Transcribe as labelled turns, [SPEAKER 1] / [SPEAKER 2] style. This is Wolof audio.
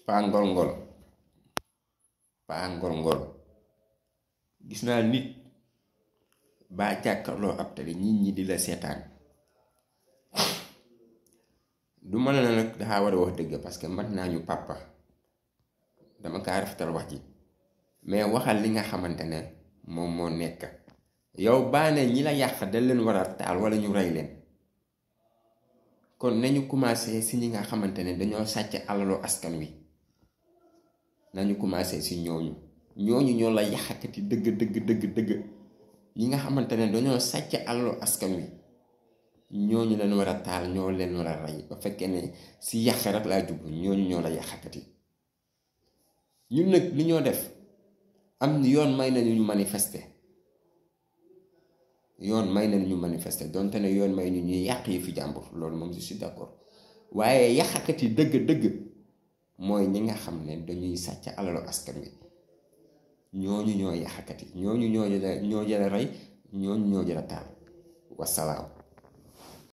[SPEAKER 1] paa ngol-ngol paa ngol-ngol gis naa nit baa jàkkarloo ab tali nit ñi di la seetaan du ma la nag daxaa war a wax dëgg parce que mat naa ñu pàppa dama kaa rafetal wax ji mais waxal li nga xamante ne moom moo nekk yow baa ne ñi la yàq dañ leen war a taal wala ñu rey leen kon nañu commencé si ñi nga xamante ne dañoo sàcc alalu askan wi nañu commencé si ñooñu ñoo la yàqati dëgg ñi nga xamante ne dañoo sàcc alalu askan wi ñooñu leen war a taal ñoo leen war a rey ba fekkee ne si yàq rek laa jublu ñooñu ñoo la yàqati ñun nag li ñoo def am yoon may nañu ñu manifester donte ne yoon may ñu ñuy yàq yi fi jàmbur loolu moom je suis d'accord waaye yàqati dëgg mooy ñi nga xam ne dañuy sàcc alalu askan wi ñooñu ñoo yàqati ñooñu ñoo jëla rey ñooñu ñoo jëla taal wasalaam